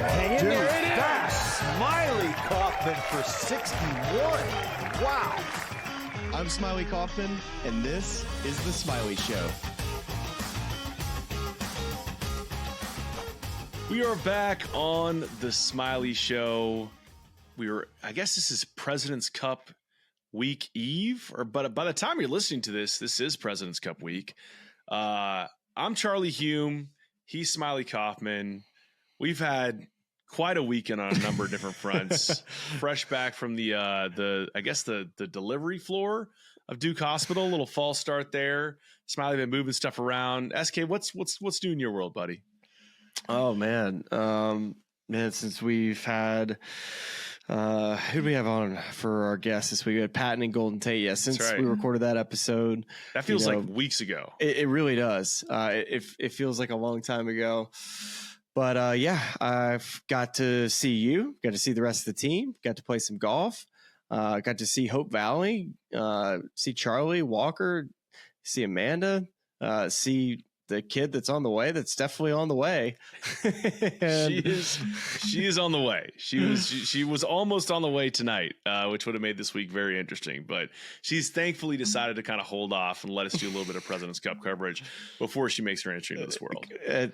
Hang in Dude, there. that's Smylie Kaufman for 61. Wow. I'm Smylie Kaufman, and this is The Smylie Show. We are back on The Smylie Show. I guess this is President's Cup week eve, but by the time you're listening to this is President's Cup week. I'm Charlie Hulme. He's Smylie Kaufman. We've had quite a weekend on a number of different fronts. Fresh back from the delivery floor of Duke Hospital. A little false start there. Smylie been moving stuff around. SK, what's new in your world, buddy? Oh man, since we've had who do we have on for our guests this week? We had Patton and Golden Tate. Yeah, since we recorded that episode, that feels like weeks ago. It really does. It feels like a long time ago. But I've got to see you, got to see the rest of the team, got to play some golf, got to see Hope Valley, see Charlie Walker, see Amanda, see the kid that's on the way. That's definitely on the way. She is on the way. She was almost on the way tonight, which would have made this week very interesting. But she's thankfully decided to kind of hold off and let us do a little bit of President's Cup coverage before she makes her entry into this world.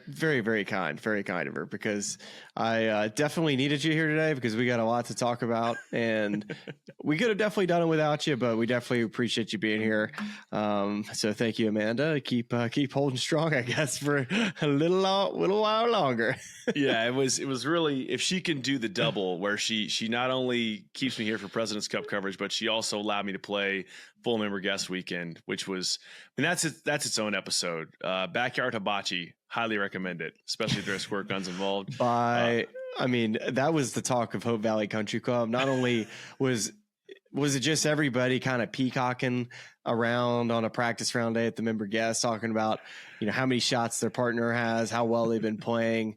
Very, very kind of her, because I definitely needed you here today because we got a lot to talk about, and we could have definitely done it without you, but we definitely appreciate you being here. So thank you, Amanda. Keep holding strong, I guess, for a little while longer. Yeah, it was really, if she can do the double where she not only keeps me here for President's Cup coverage, but she also allowed me to play full member guest weekend, which was, that's its own episode. Backyard Hibachi, highly recommend it, especially if there's squirt guns involved. That was the talk of Hope Valley Country Club. Not only was it just everybody kind of peacocking around on a practice round day at the member guest, talking about, how many shots their partner has, how well they've been playing,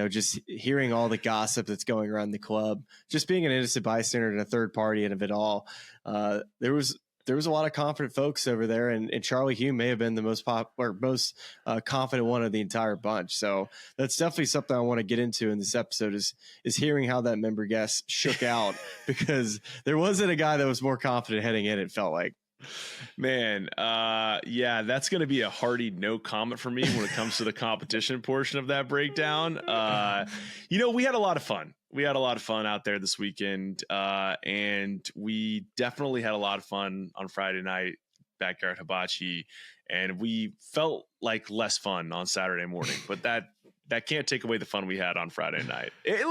just hearing all the gossip that's going around the club, just being an innocent bystander and a third party of it all. There was a lot of confident folks over there, and Charlie Hulme may have been the most confident one of the entire bunch. So that's definitely something I want to get into in this episode is hearing how that member guest shook out, because there wasn't a guy that was more confident heading in, it felt like. Man, that's going to be a hearty no comment for me when it comes to the competition portion of that breakdown. We had a lot of fun. We had a lot of fun out there this weekend, and we definitely had a lot of fun on Friday night, Backyard Hibachi, and we felt like less fun on Saturday morning, but that can't take away the fun we had on Friday night. If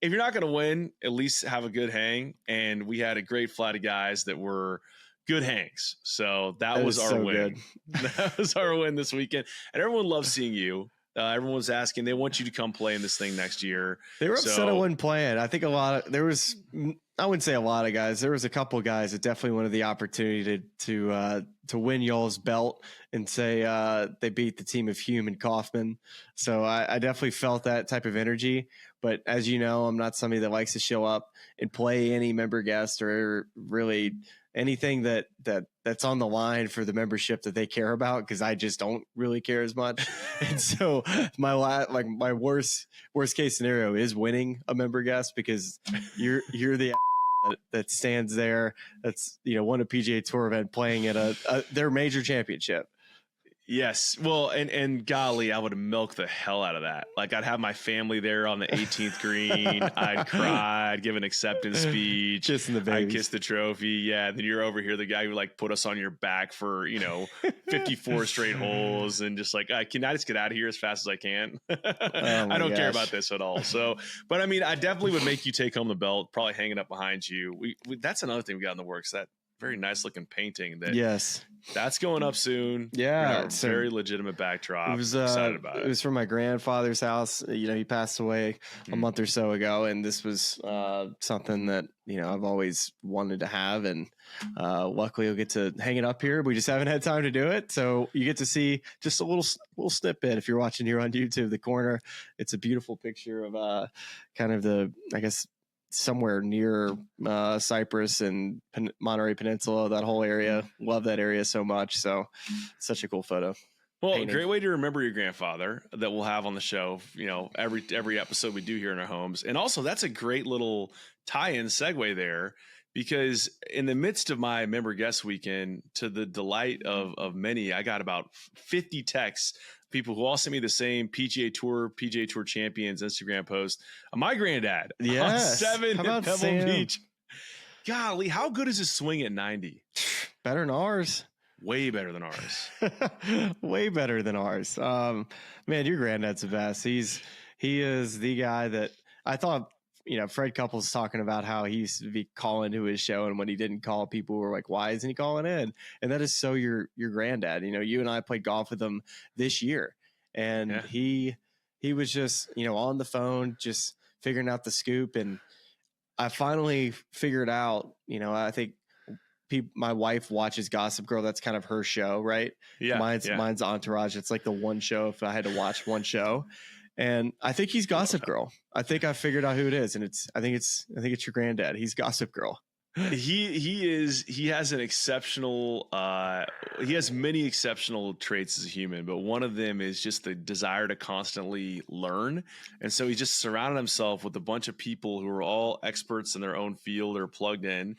you're not going to win, at least have a good hang, and we had a great flight of guys that were good hangs. So that was our win. That was our win this weekend, and everyone loves seeing you. Everyone was asking, they want you to come play in this thing next year. They were upset I wasn't playing. I think I wouldn't say a lot of guys. There was a couple of guys that definitely wanted the opportunity to win y'all's belt and say they beat the team of Hulme and Kaufman. So I definitely felt that type of energy. But as you know, I'm not somebody that likes to show up and play any member guest or really anything that's on the line for the membership that they care about, because I just don't really care as much. And so my worst case scenario is winning a member guest, because you're the that stands there that's won a PGA Tour event playing at their major championship. Yes. Well, and golly, I would milk the hell out of that. Like, I'd have my family there on the 18th green. I'd cry, I'd give an acceptance speech. Kissing the babies. I'd kiss the trophy. Yeah. Then you're over here, the guy who put us on your back for, 54 straight holes, and just can I just get out of here as fast as I can? I don't care about this at all. So, but I definitely would make you take home the belt, probably hanging up behind you. We that's another thing we got in the works, that very nice looking painting that's going up soon. Yeah, it's a very legitimate backdrop. It was excited about it. It was from my grandfather's house. He passed away a month or so ago, and this was something that I've always wanted to have, and luckily you'll get to hang it up here. We just haven't had time to do it, so you get to see just a little snippet if you're watching here on YouTube. The corner, it's a beautiful picture of kind of somewhere near Cyprus and Monterey Peninsula, that whole area. Love that area so much. So such a cool photo. Well, painting. great way to remember your grandfather that we'll have on the show, every episode we do here in our homes. And also that's a great little tie-in segue there, because in the midst of my member guest weekend, to the delight of many, I got about 50 texts, people who all sent me the same PGA Tour champions Instagram post. My granddad on 7 How in about Pebble Sam? Beach. Golly, how good is his swing at 90? Better than ours. Way better than ours. Way better than ours. Man, your granddad's the best. He is the guy that I thought, Fred Couples talking about how he used to be calling to his show, and when he didn't call, people were like, why isn't he calling in? And that is so your granddad. You and I played golf with him this year, and he was just, on the phone, just figuring out the scoop. And I finally figured out, I think my wife watches Gossip Girl. That's kind of her show, right? Yeah. Mine's Entourage. It's like the one show if I had to watch one show. And I think he's Gossip Girl. I think I figured out who it is, and I think it's your granddad. He's Gossip Girl. He has an exceptional he has many exceptional traits as a human, but one of them is just the desire to constantly learn. And so he just surrounded himself with a bunch of people who are all experts in their own field or plugged in,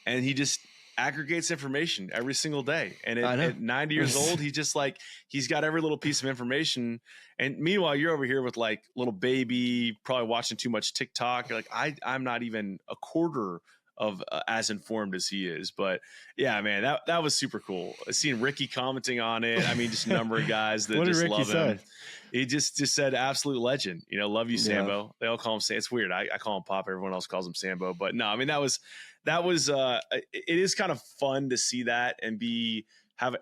and he just aggregates information every single day. And at 90 years old, he's got every little piece of information. And meanwhile, you're over here with like little baby, probably watching too much TikTok. You're like, I'm not even a quarter of as informed as he is. But yeah, man, that was super cool. Seeing Ricky commenting on it. I mean, just a number of guys that just love him. He just said absolute legend. Love you, Sambo. Yeah. They all call him Sam. It's weird. I call him Pop. Everyone else calls him Sambo. But no, I mean, that was it is kind of fun to see that and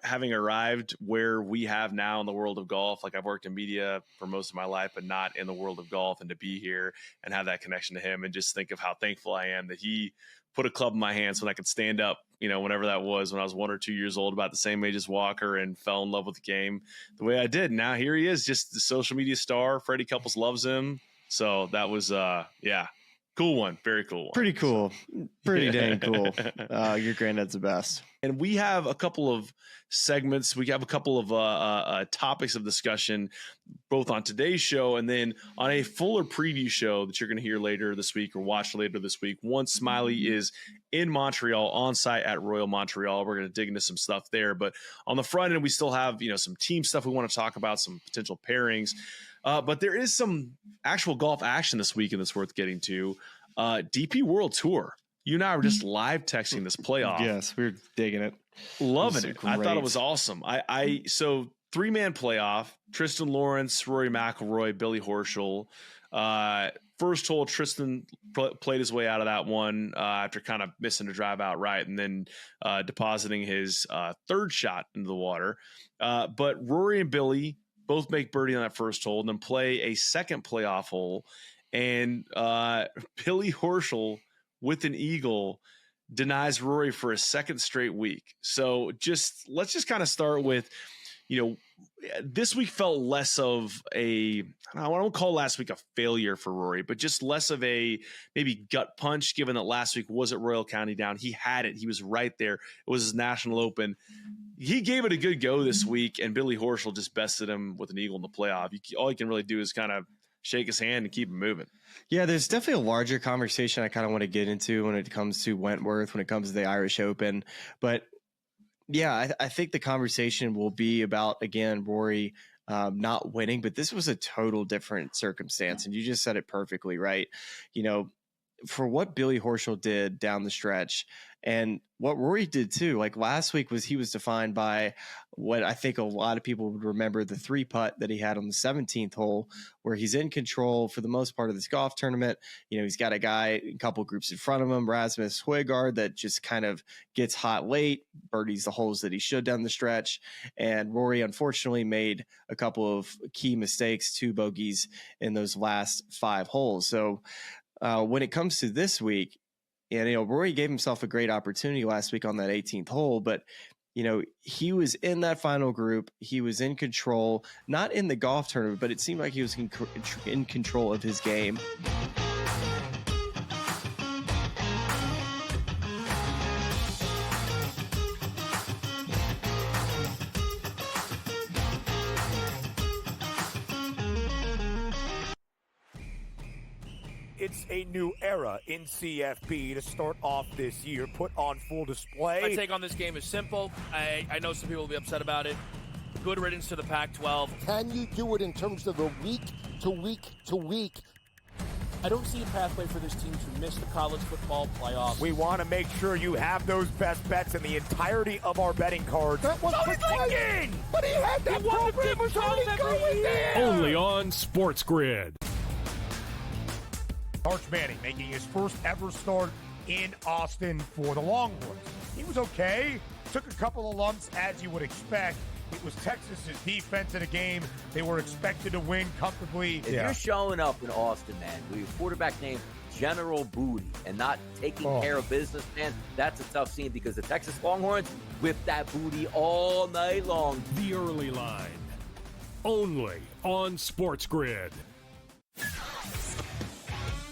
having arrived where we have now in the world of golf. Like, I've worked in media for most of my life, but not in the world of golf, and to be here and have that connection to him, and just think of how thankful I am that he put a club in my hands when I could stand up, whenever that was, when I was 1 or 2 years old, about the same age as Walker, and fell in love with the game the way I did. Now here he is, just the social media star. Freddie Couples loves him. So that was, cool one. Very cool one. Pretty cool. Pretty dang cool. Your granddad's the best. And we have a couple of segments. We have a couple of topics of discussion, both on today's show and then on a fuller preview show that you're going to hear later this week or watch later this week. Once Smylie is in Montreal, on site at Royal Montreal, we're going to dig into some stuff there. But on the front end, we still have some team stuff we want to talk about, some potential pairings. But there is some actual golf action this weekend that's worth getting to. DP World Tour. You and I were just live texting this playoff. Yes, we were digging it. Loving it. I thought it was awesome. So 3-man playoff, Tristan Lawrence, Rory McIlroy, Billy Horschel. First hole, Tristan played his way out of that one after kind of missing a drive outright, and then depositing his third shot into the water. But Rory and Billy both make birdie on that first hole and then play a second playoff hole. And Billy Horschel, with an eagle, denies Rory for a second straight week. So let's just kind of start with, this week felt less of I don't call last week a failure for Rory, but just less of a maybe gut punch, given that last week was at Royal County Down. He had it. He was right there. It was his National Open. He gave it a good go this week, and Billy Horschel just bested him with an eagle in the playoff. All you can really do is kind of shake his hand and keep him moving. Yeah, there's definitely a larger conversation I kind of want to get into when it comes to Wentworth, when it comes to the Irish Open. But yeah, I think the conversation will be about, again, Rory not winning, but this was a total different circumstance. And you just said it perfectly, right? For what Billy Horschel did down the stretch and what Rory did too, like last week he was defined by what I think a lot of people would remember, the 3-putt that he had on the 17th hole, where he's in control for the most part of this golf tournament. He's got a couple groups in front of him, Rasmus Højgaard, that just kind of gets hot late, birdies the holes that he should down the stretch. And Rory unfortunately made a couple of key mistakes, 2 bogeys in those last 5 holes. So when it comes to this week, and Rory gave himself a great opportunity last week on that 18th hole, but he was in that final group. He was in control, not in the golf tournament, but it seemed like he was in control of his game. it's a new era in CFP to start off this year, put on full display. My take on this game is simple. I know some people will be upset about it. Good riddance to the Pac-12. Can you do it in terms of a week to week to week? I don't see a pathway for this team to miss the college football playoffs. We want to make sure you have those best bets in the entirety of our betting cards. That was Lincoln! But he had that program was already going there! Only on SportsGrid. Arch Manning making his first ever start in Austin for the Longhorns. He was okay. Took a couple of lumps as you would expect. It was Texas's defense in a game they were expected to win comfortably. If you're showing up in Austin, man, with your quarterback named General Booty and not taking care of business, man, that's a tough scene because the Texas Longhorns whip that booty all night long. The early line. Only on SportsGrid.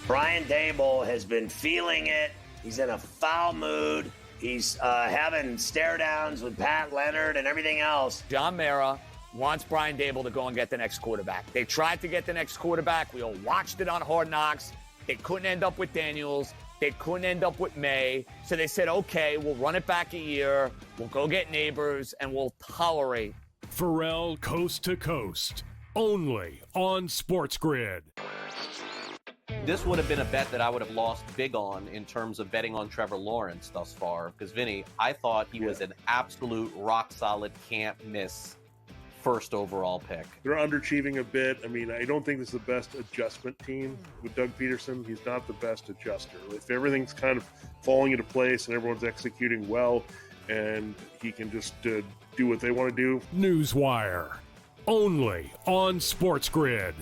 Brian Dable has been feeling it. He's in a foul mood. He's having stare downs with Pat Leonard and everything else. John Mara wants Brian Dable to go and get the next quarterback. They tried to get the next quarterback. We all watched it on Hard Knocks. They couldn't end up with Daniels. They couldn't end up with May. So they said, okay, we'll run it back a year. We'll go get Neighbors, and we'll tolerate. Pharrell Coast to Coast. Only on SportsGrid. This would have been a bet that I would have lost big on in terms of betting on Trevor Lawrence thus far. Because, Vinny, I thought he was an absolute rock-solid, can't-miss first overall pick. They're underachieving a bit. I mean, I don't think this is the best adjustment team with Doug Peterson. He's not the best adjuster. If everything's kind of falling into place and everyone's executing well and he can just do what they want to do. Newswire. Only on SportsGrid.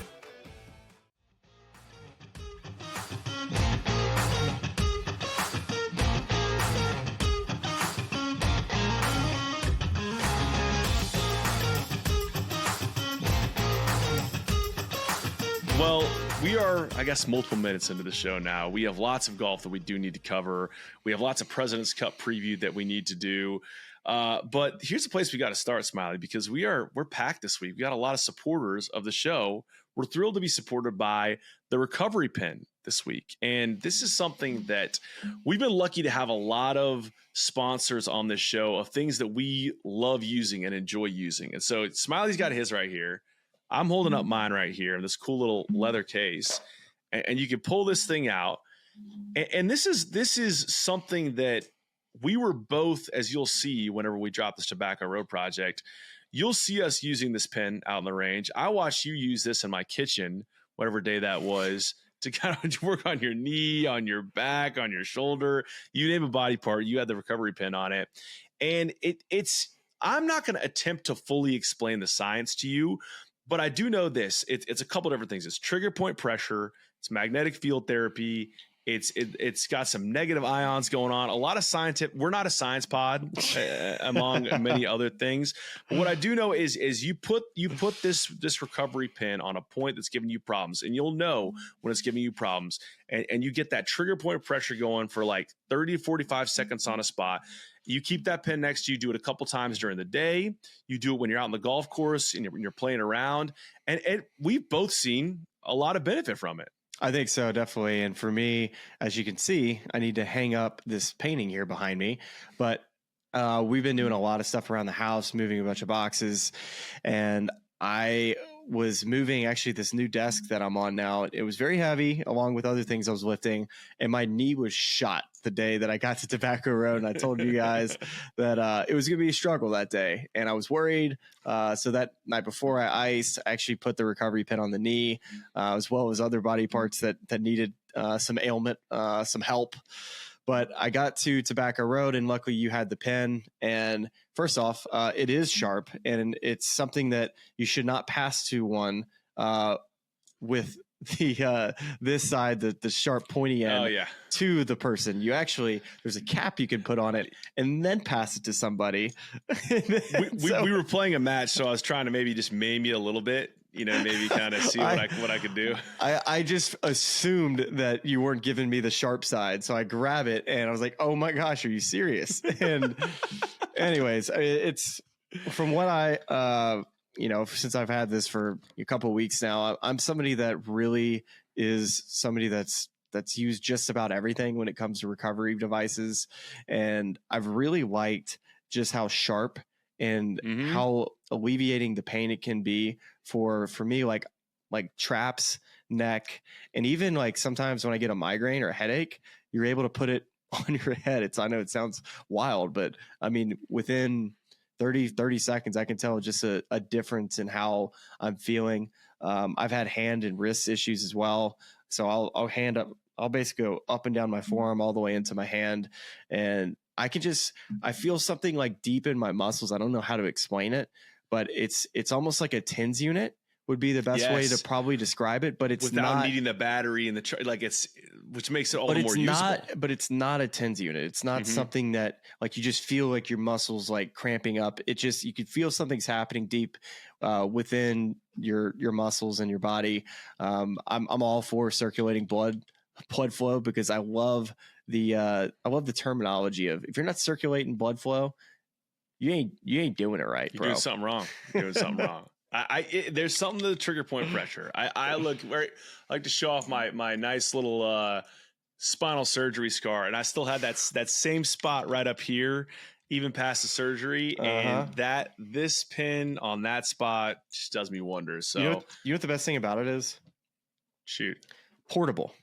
Well, we are, I guess, multiple minutes into the show now. We have lots of golf that we do need to cover. We have lots of President's Cup preview that we need to do. But here's the place we got to start, Smylie, because we're packed this week. We got a lot of supporters of the show. We're thrilled to be supported by the Recovery Pin this week. And this is something that we've been lucky to have a lot of sponsors on this show of things that we love using and enjoy using. And so Smiley's got his right here. I'm holding up mine right here in this cool little leather case, and you can pull this thing out. And this is something that we were both, as you'll see whenever we drop this Tobacco Road project, you'll see us using this pen out in the range. I watched you use this in my kitchen, whatever day that was, to kind of work on your knee, on your back, on your shoulder. You name a body part, you had the recovery pin on it. And it's I'm not going to attempt to fully explain the science to you, but I do know this. It's a couple different things. It's trigger point pressure. It's magnetic field therapy. It's got some negative ions going on. A lot of scientific. We're not a science pod, among many other things. But what I do know is you put this recovery pin on a point that's giving you problems, and you'll know when it's giving you problems. And you get that trigger point pressure going for like 30 to 45 seconds on a spot. You keep that pin next to you. Do it a couple times during the day. You do it when you're out on the golf course and you're playing around. And we've both seen a lot of benefit from it. I think so, definitely. And for me, as you can see, I need to hang up this painting here behind me. But we've been doing a lot of stuff around the house, moving a bunch of boxes. And I was moving actually this new desk that I'm on now. It was very heavy along with other things I was lifting. And my knee was shot the day that I got to Tobacco Road. And I told you guys that it was going to be a struggle that day. And I was worried. So that night before I iced, I actually put the recovery pin on the knee, as well as other body parts that needed some ailment, some help. But I got to Tobacco Road, and luckily you had the pen. And first off, it is sharp, and it's something that you should not pass to one with the this side, the sharp pointy end to the person. You actually, there's a cap you can put on it and then pass it to somebody. we were playing a match, so I was trying to maybe just maim you a little bit. You know, maybe kind of see what I could do. I just assumed that you weren't giving me the sharp side. So I grab it and I was like, oh my gosh, are you serious? And anyways, it's from what I, since I've had this for a couple of weeks now, I'm somebody that really is somebody that's that's used just about everything when it comes to recovery devices. And I've really liked just how sharp and how alleviating the pain it can be for me, like traps, neck, and even like sometimes when I get a migraine or a headache, you're able to put it on your head. I know it sounds wild, but I mean, within 30 seconds, I can tell just a difference in how I'm feeling. I've had hand and wrist issues as well. So I'll basically go up and down my forearm all the way into my hand. And I feel something like deep in my muscles. I don't know how to explain it, but it's almost like a TENS unit would be the best way to probably describe it, but it's without not needing the battery and which makes it all the more usable. But it's not a TENS unit. It's not something that like you just feel like your muscles like cramping up. It just, you could feel something's happening deep within your muscles and your body. I'm all for circulating blood flow because I love the terminology of, if you're not circulating blood flow, you ain't doing it right, bro. You're doing something wrong. There's something to the trigger point pressure. I like to show off my nice little spinal surgery scar, and I still have that same spot right up here, even past the surgery. And this pin on that spot just does me wonders. So you know what the best thing about it is? Shoot, portable,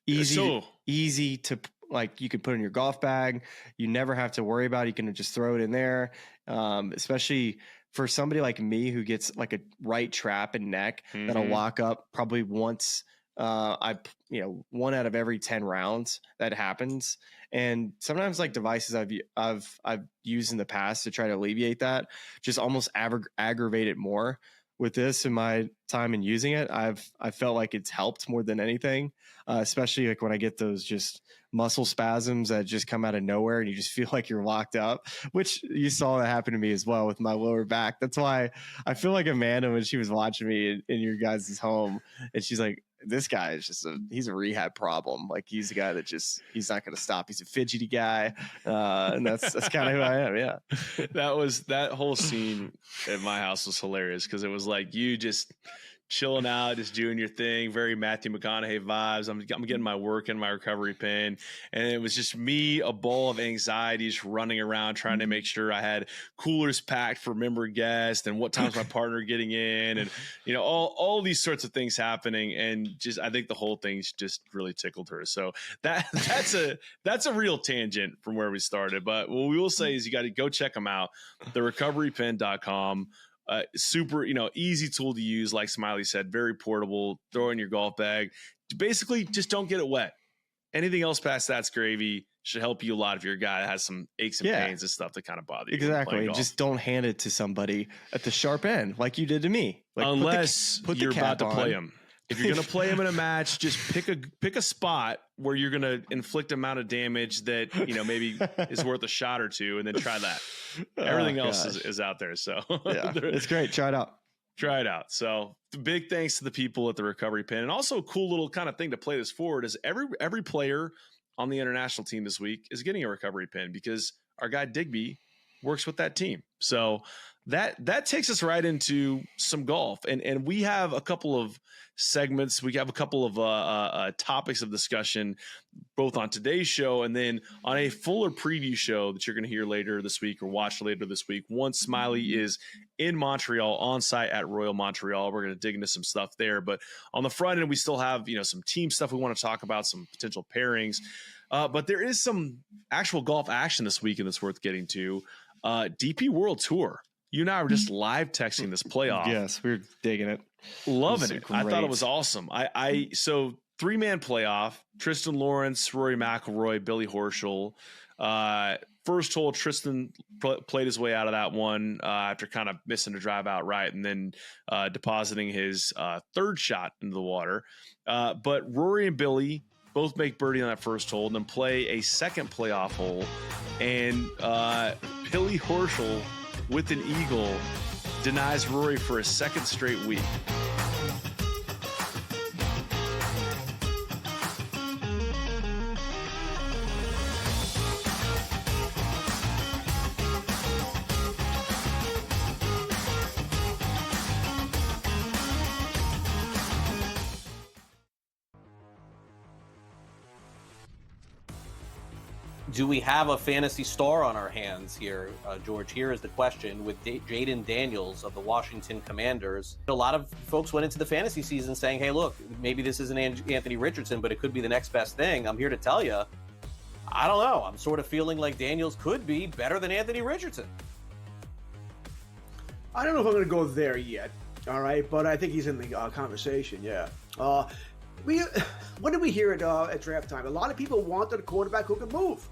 easy to like. You can put in your golf bag. You never have to worry about it. You can just throw it in there, especially for somebody like me who gets like a right trap and neck that'll lock up probably once, 1 out of every 10 rounds that happens. And sometimes like devices I've used in the past to try to alleviate that just almost aggravate it more. With this, in my time in using it, I felt like it's helped more than anything, especially like when I get those just muscle spasms that just come out of nowhere and you just feel like you're locked up, which you saw that happen to me as well with my lower back. That's why I feel like Amanda when she was watching me in your guys' home, and she's like, this guy is just he's a rehab problem. Like he's a guy that he's not going to stop. He's a fidgety guy. And that's kind of who I am. Yeah. That whole scene at my house was hilarious. Cause it was like, you just chilling out, just doing your thing, very Matthew McConaughey vibes. I'm getting my work in my recovery pin. And it was just me, a ball of anxiety, just running around trying to make sure I had coolers packed for member guests and what time's my partner getting in, and all these sorts of things happening. And just, I think the whole thing's just really tickled her. So that's a real tangent from where we started. But what we will say is you got to go check them out, therecoverypin.com. Super, easy tool to use. Like Smylie said, very portable, throw in your golf bag. Basically just don't get it wet. Anything else past that's gravy. Should help you a lot if you're a guy that has some aches and pains and stuff that kind of bother you. Exactly. Just don't hand it to somebody at the sharp end like you did to me. Like, unless you're about to play him. If you're going to play him in a match, just pick a spot where you're going to inflict amount of damage that, maybe is worth a shot or two, and then try that. Everything else is out there. So yeah, it's great. Try it out. So big thanks to the people at the Recovery Pin. And also a cool little kind of thing to play this forward is every player on the international team this week is getting a recovery pin because our guy Digby works with that team. So that takes us right into some golf. And we have a couple of segments. We have a couple of topics of discussion, both on today's show and then on a fuller preview show that you're going to hear later this week or watch later this week. Once Smylie is in Montreal, on site at Royal Montreal, we're going to dig into some stuff there. But on the front end, we still have, some team stuff we want to talk about, some potential pairings. But there is some actual golf action this weekend that's worth getting to. DP World Tour. You and I were just live texting this playoff. Yes, we were digging it. Loving it. I thought it was awesome. So 3-man playoff, Tristan Lawrence, Rory McIlroy, Billy Horschel. First hole, Tristan played his way out of that one after kind of missing a drive outright and then depositing his third shot into the water. But Rory and Billy both make birdie on that first hole and then play a second playoff hole. And Billy Horschel with an eagle denies Rory for a second straight week. Do we have a fantasy star on our hands here, George? Here is the question with Jaden Daniels of the Washington Commanders. A lot of folks went into the fantasy season saying, hey, look, maybe this isn't Anthony Richardson, but it could be the next best thing. I'm here to tell you, I don't know. I'm sort of feeling like Daniels could be better than Anthony Richardson. I don't know if I'm going to go there yet, all right, but I think he's in the conversation, yeah. What did we hear at draft time? A lot of people wanted a quarterback who could move,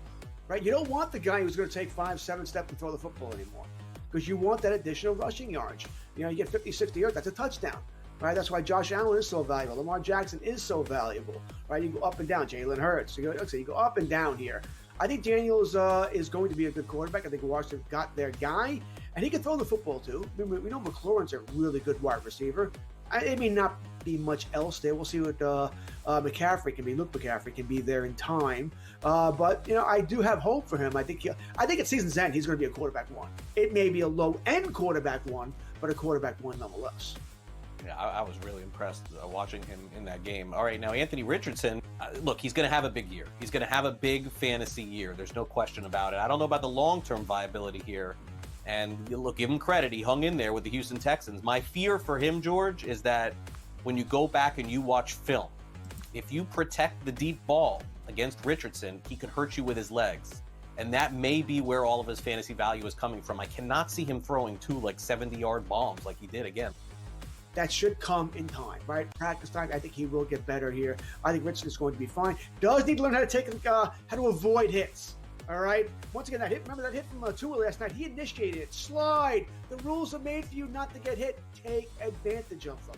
right? You don't want the guy who's going to take 5-7 steps and throw the football anymore because you want that additional rushing yardage. You know, you get 50, 60 yards, that's a touchdown, right? That's why Josh Allen is so valuable. Lamar Jackson is so valuable, right? You go up and down. Jalen Hurts. You go up and down here. I think Daniels is going to be a good quarterback. I think Washington got their guy, and he can throw the football too. We know McLaurin's a really good wide receiver. It may not be much else there. We'll see what McCaffrey can be. Luke McCaffrey can be there in time. But you know, I do have hope for him. I think at season's end he's going to be a quarterback one. It may be a low end quarterback one, but a quarterback one nonetheless. Yeah, I was really impressed watching him in that game. All right, now Anthony Richardson, look, he's going to have a big year. He's going to have a big fantasy year. There's no question about it. I don't know about the long-term viability here. And look, give him credit. He hung in there with the Houston Texans. My fear for him, George, is that when you go back and you watch film, if you protect the deep ball against Richardson, he could hurt you with his legs. And that may be where all of his fantasy value is coming from. I cannot see him throwing 2 70-yard bombs like he did again. That should come in time, right? Practice time. I think he will get better here. I think Richardson is going to be fine. Does need to learn how to avoid hits. All right. Once again, remember that hit from Tua last night? He initiated it. Slide. The rules are made for you not to get hit. Take advantage of them.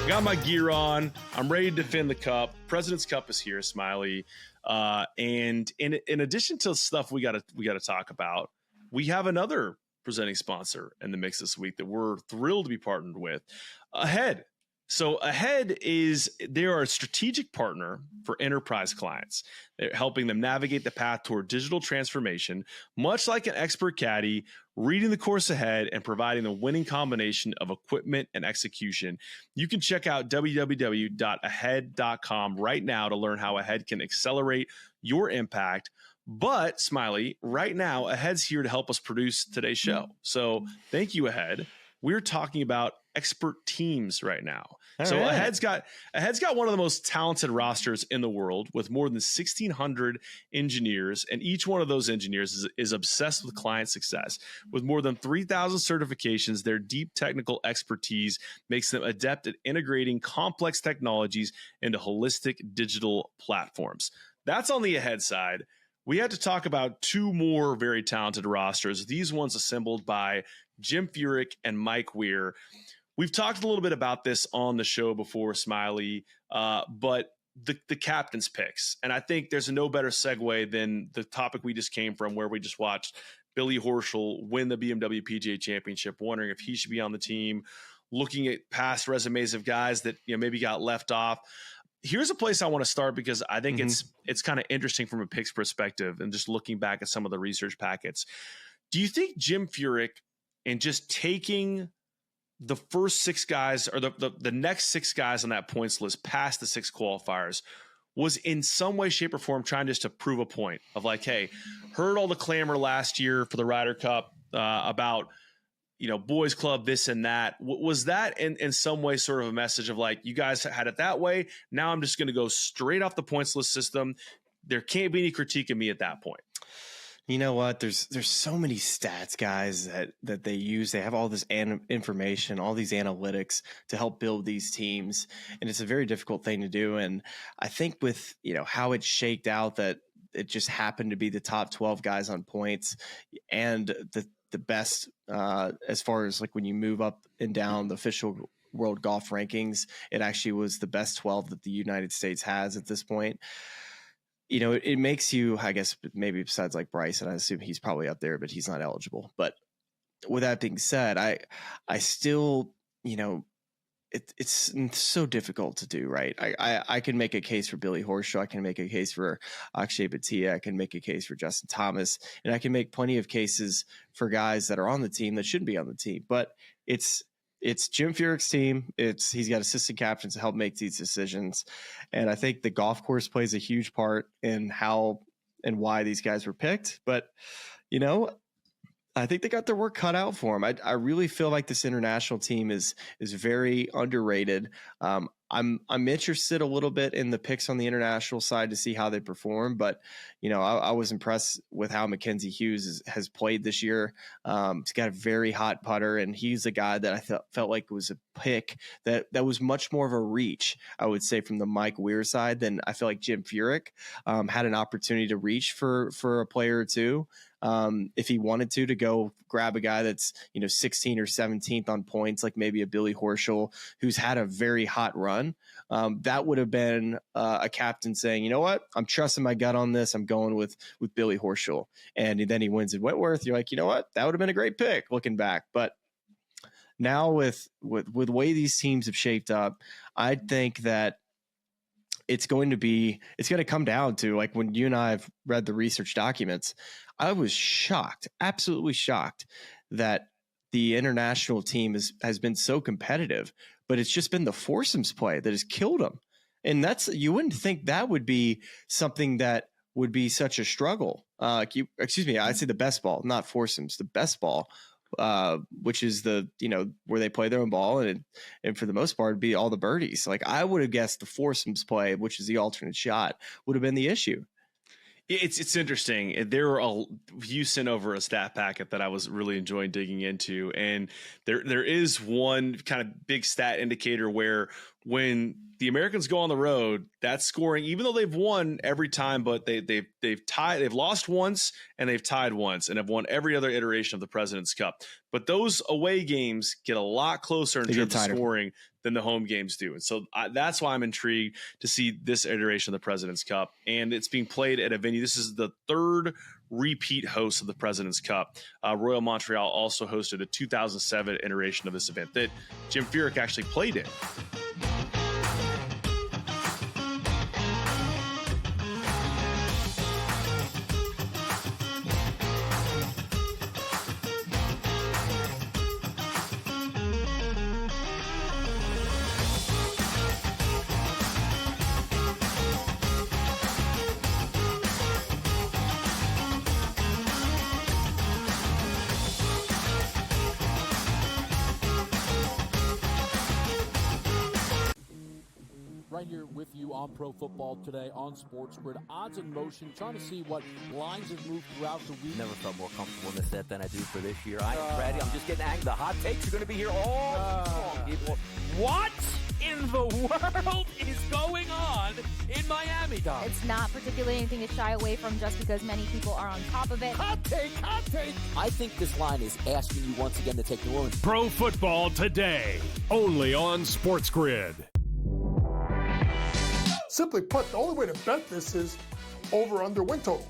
Got my gear on. I'm ready to defend the cup. President's Cup is here, Smylie. And in addition to stuff we got to talk about, we have another presenting sponsor in the mix this week that we're thrilled to be partnered with, Ahead. So Ahead they're a strategic partner for enterprise clients. They're helping them navigate the path toward digital transformation, much like an expert caddy, reading the course ahead and providing the winning combination of equipment and execution. You can check out www.ahead.com right now to learn how Ahead can accelerate your impact. But Smylie, right now, Ahead's here to help us produce today's show. So thank you, Ahead. We're talking about expert teams right now. All so right. Ahead's got one of the most talented rosters in the world with more than 1,600 engineers, and each one of those engineers is obsessed with client success. With more than 3,000 certifications, their deep technical expertise makes them adept at integrating complex technologies into holistic digital platforms. That's on the Ahead side. We had to talk about 2 more very talented rosters, these ones assembled by Jim Furyk and Mike Weir. We've talked a little bit about this on the show before, Smylie, but the captain's picks. And I think there's no better segue than the topic we just came from, where we just watched Billy Horschel win the BMW PGA Championship, wondering if he should be on the team, looking at past resumes of guys that maybe got left off. Here's a place I want to start because I think it's kind of interesting from a picks perspective and just looking back at some of the research packets. Do you think Jim Furyk, and just taking the first 6 guys or the next 6 guys on that points list past the 6 qualifiers, was in some way, shape, or form trying just to prove a point of like, hey, heard all the clamor last year for the Ryder Cup about, boys club, this and that. Was that in some way sort of a message of like, you guys had it that way, now I'm just going to go straight off the points list system. There can't be any critique of me at that point. You know what? There's so many stats, guys, that they use. They have all this information, all these analytics to help build these teams, and it's a very difficult thing to do. And I think with how it shaked out, that it just happened to be the top 12 guys on points and the best as far as like when you move up and down the official world golf rankings, it actually was the best 12 that the United States has at this point. It makes you, I guess, maybe besides like Bryson, I assume he's probably up there, but he's not eligible. But with that being said, I still, it's so difficult to do, right? I can make a case for Billy Horschel. I can make a case for Akshay Bhatia. I can make a case for Justin Thomas, and I can make plenty of cases for guys that are on the team that shouldn't be on the team. But it's Jim Furyk's team. He's got assistant captains to help make these decisions, and I think the golf course plays a huge part in how and why these guys were picked. But I think they got their work cut out for them. I really feel like this international team is very underrated. I'm interested a little bit in the picks on the international side to see how they perform, but I was impressed with how Mackenzie Hughes has played this year. He's got a very hot putter, and he's a guy that I felt like was a pick that was much more of a reach, I would say, from the Mike Weir side than I feel like Jim Furyk had an opportunity to reach for a player or two. If he wanted to go grab a guy that's 16 or 17th on points, like maybe a Billy Horschel, who's had a very hot run, that would have been a captain saying, you know what, I'm trusting my gut on this. I'm going with Billy Horschel, and then he wins at Whitworth. You're like, you know what, that would have been a great pick looking back. But now with the way these teams have shaped up, I think that it's going to come down to, like, when you and I have read the research documents, I was shocked, absolutely shocked, that the international team has been so competitive, but it's just been the foursomes play that has killed them. And you wouldn't think that would be something that would be such a struggle. I'd say the best ball, not foursomes, the best ball, which is where they play their own ball, and for the most part it'd be all the birdies. Like, I would have guessed the foursomes play, which is the alternate shot, would have been the issue. It's interesting. You sent over a stat packet that I was really enjoying digging into, and there is one kind of big stat indicator where when the Americans go on the road, that scoring, even though they've won every time, but they've lost once and they've tied once and have won every other iteration of the President's Cup. But those away games get a lot closer in terms of scoring than the home games do. And so that's why I'm intrigued to see this iteration of the President's Cup. And it's being played at a venue. This is the third repeat host of the President's Cup. Royal Montreal also hosted a 2007 iteration of this event that Jim Furyk actually played in. Right here with you on Pro Football Today on SportsGrid. Odds in motion, trying to see what lines have moved throughout the week. Never felt more comfortable in this set than I do for this year. I am ready. I'm just getting angry. The hot takes are going to be here all long, people. What in the world is going on in Miami, Dom? It's not particularly anything to shy away from just because many people are on top of it. Hot take, hot take. I think this line is asking you once again to take New Orleans. Pro Football Today, only on SportsGrid. Simply put, the only way to bet this is over under win total.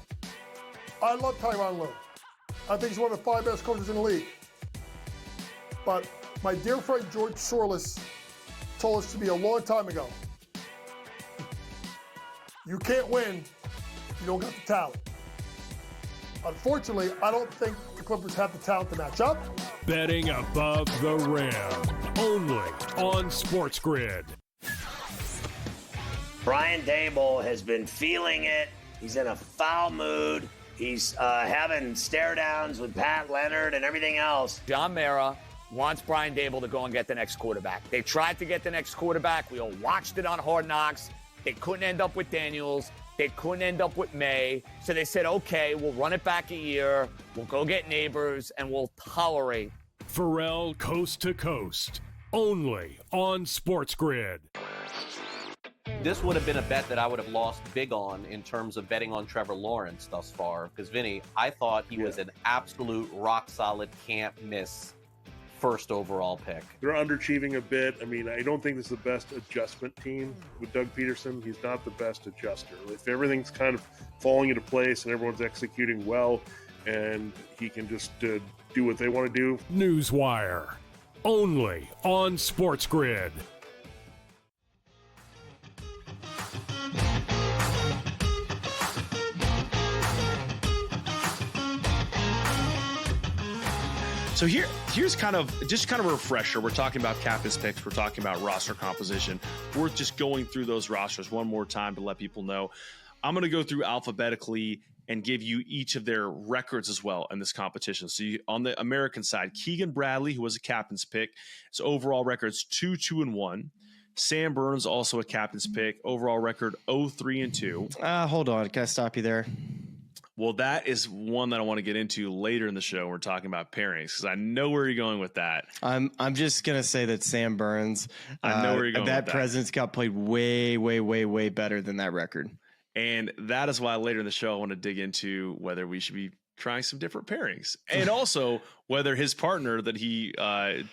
I love Tyronn Lue. I think he's one of the 5 best coaches in the league. But my dear friend George Sorlis told us to me a long time ago, you can't win if you don't got the talent. Unfortunately, I don't think the Clippers have the talent to match up. Betting above the rim, only on SportsGrid. Brian Dable has been feeling it. He's in a foul mood. He's having stare downs with Pat Leonard and everything else. John Mara wants Brian Dable to go and get the next quarterback. They tried to get the next quarterback. We all watched it on Hard Knocks. They couldn't end up with Daniels. They couldn't end up with May. So they said, okay, we'll run it back a year. We'll go get Neighbors, and we'll tolerate. Pharrell Coast to Coast, only on SportsGrid. This would have been a bet that I would have lost big on in terms of betting on Trevor Lawrence thus far. Because, Vinny, I thought he was an absolute rock-solid, can't-miss first overall pick. They're underachieving a bit. I mean, I don't think this is the best adjustment team with Doug Peterson. He's not the best adjuster. If everything's kind of falling into place and everyone's executing well and he can just do what they want to do. Newswire. only on SportsGrid. So here's kind of a refresher. We're talking about captain's picks. We're talking about roster composition. We're just going through those rosters one more time to let people know. I'm going to go through alphabetically and give you each of their records as well in this competition. So on the American side, Keegan Bradley, who was a captain's pick, his overall record's 2-2-1. Sam Burns, also a captain's pick, overall record 0-3-2. Hold on, can I stop you there? Well, that is one that I want to get into later in the show. We're talking about pairings because I know where you're going with that. I'm just gonna say that Sam Burns, I know where you're going that with that. President's Cup played way better than that record. And that is why later in the show I want to dig into whether we should be trying some different pairings, and also whether his partner that he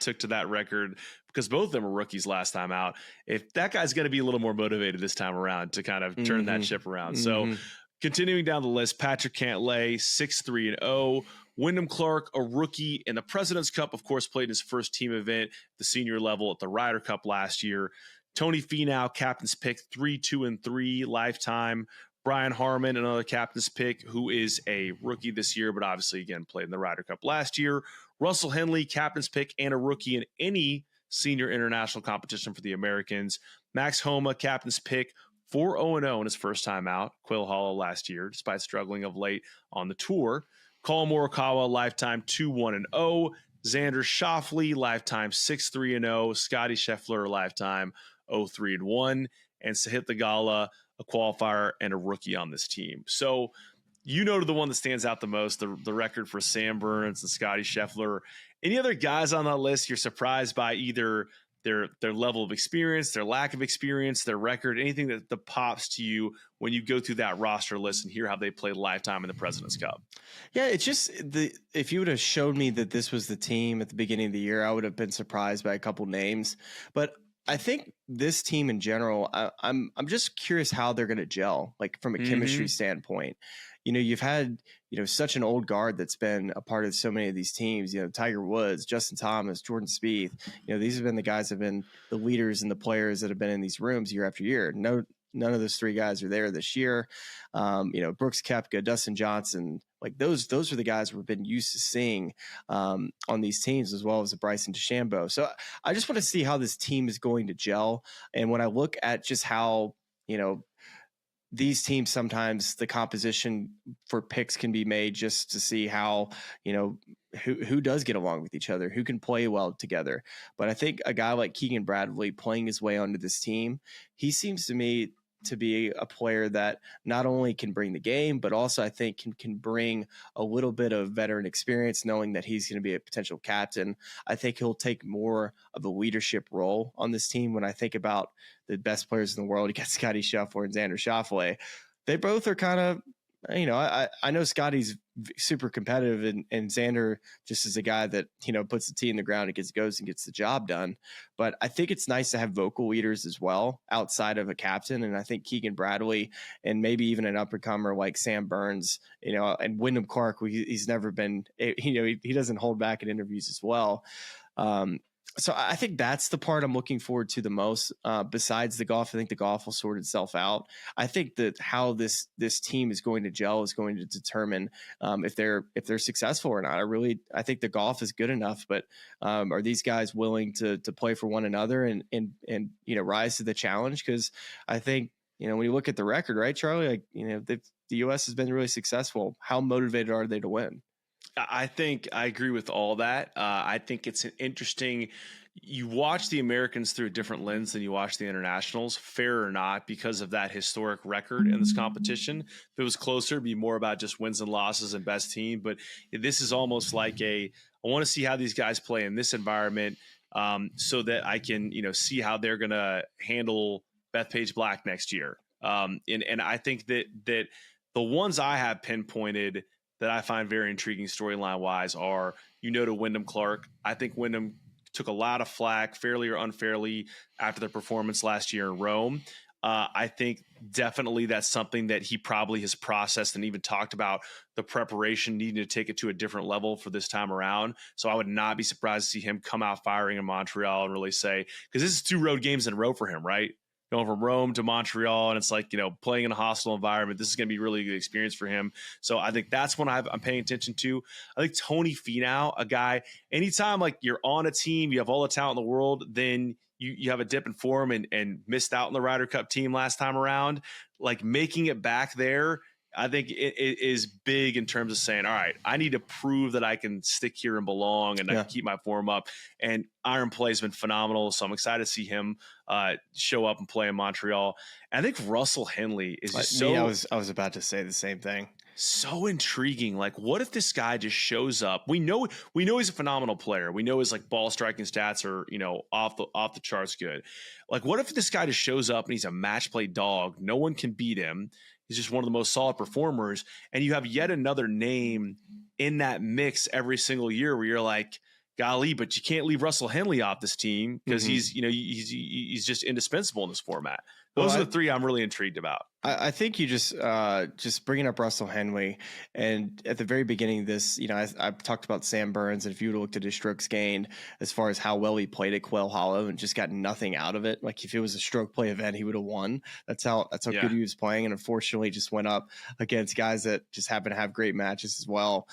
took to that record, because both of them were rookies last time out, if that guy's going to be a little more motivated this time around to kind of turn that ship around. So continuing down the list, Patrick Cantlay, 6-3-0. Wyndham Clark, a rookie in the President's Cup, of course, played his first team event, the senior level at the Ryder Cup last year. Tony Finau, captain's pick, 3-2-3 lifetime. Brian Harman, another captain's pick, who is a rookie this year, but obviously, again, played in the Ryder Cup last year. Russell Henley, captain's pick, and a rookie in any senior international competition for the Americans. Max Homa, captain's pick, 4-0-0 in his first time out. Quail Hollow last year, despite struggling of late on the tour. Colin Morikawa, lifetime 2-1-0. Xander Schauffele, lifetime 6-3-0. Scotty Scheffler, lifetime 0-3-1. And Sahith Theegala, a qualifier and a rookie on this team. So you know the one that stands out the most, the record for Sam Burns and Scotty Scheffler. Any other guys on that list you're surprised by either their level of experience, their lack of experience, their record, anything that pops to you when you go through that roster list and hear how they played lifetime in the President's Cup? Yeah, it's just if you would have showed me that this was the team at the beginning of the year, I would have been surprised by a couple names. But I think this team in general, I'm just curious how they're going to gel, like from a chemistry standpoint. You know, you've had, such an old guard that's been a part of so many of these teams, Tiger Woods, Justin Thomas, Jordan Spieth. These have been the guys that have been the leaders and the players that have been in these rooms year after year. None of those three guys are there this year. Brooks Koepka, Dustin Johnson, like those are the guys we've been used to seeing on these teams, as well as the Bryson DeChambeau. So I just want to see how this team is going to gel. And when I look at just how, these teams, sometimes the composition for picks can be made just to see how, who does get along with each other, who can play well together. But I think a guy like Keegan Bradley playing his way onto this team, he seems to me to be a player that not only can bring the game, but also I think can bring a little bit of veteran experience, knowing that he's going to be a potential captain. I think he'll take more of a leadership role on this team. When I think about the best players in the world, you got Scotty Scheffler and Xander Schauffele. They both are kind of, I know Scotty's super competitive and Xander just is a guy that, puts the tee in the ground and goes and gets the job done. But I think it's nice to have vocal leaders as well outside of a captain. And I think Keegan Bradley and maybe even an up-and-comer like Sam Burns, and Wyndham Clark, he's never been, he doesn't hold back in interviews as well. So I think that's the part I'm looking forward to the most. Besides the golf, I think the golf will sort itself out. I think that how this team is going to gel is going to determine if they're successful or not. I think the golf is good enough, but are these guys willing to play for one another and rise to the challenge? Because I think when you look at the record, right, Charlie, the U.S. has been really successful. How motivated are they to win? I think I agree with all that. I think it's an interesting. You watch the Americans through a different lens than you watch the internationals, fair or not, because of that historic record in this competition. If it was closer, it'd be more about just wins and losses and best team. But this is almost like I want to see how these guys play in this environment, so that I can see how they're going to handle Bethpage Black next year. And I think that the ones I have pinpointed that I find very intriguing storyline wise are, to Wyndham Clark. I think Wyndham took a lot of flack, fairly or unfairly, after their performance last year in Rome. I think definitely that's something that he probably has processed and even talked about the preparation needing to take it to a different level for this time around. So I would not be surprised to see him come out firing in Montreal and really say, because this is 2 road games in a row for him, right? Going from Rome to Montreal, and it's like, playing in a hostile environment. This is going to be a really good experience for him. So I think that's what I'm paying attention to. I think Tony Finau, a guy, anytime like you're on a team, you have all the talent in the world, then you have a dip in form and missed out in the Ryder Cup team last time around, like making it back there, I think it is big in terms of saying, all right, I need to prove that I can stick here and belong and I can keep my form up. And iron play has been phenomenal. So I'm excited to see him show up and play in Montreal. And I think Russell Henley is just I was about to say the same thing. So intriguing. Like, what if this guy just shows up? We know he's a phenomenal player. We know his like ball striking stats are, off the charts good. Like, what if this guy just shows up and he's a match play dog? No one can beat him. He's just one of the most solid performers. And you have yet another name in that mix every single year where you're like, golly, but you can't leave Russell Henley off this team because he's just indispensable in this format. Those are the 3 I'm really intrigued about. I think you just bringing up Russell Henley, and at the very beginning of this, I talked about Sam Burns, and if you would have looked at his strokes gained as far as how well he played at Quail Hollow and just got nothing out of it. Like if it was a stroke play event, he would have won. That's how good he was playing, and unfortunately just went up against guys that just happen to have great matches as well.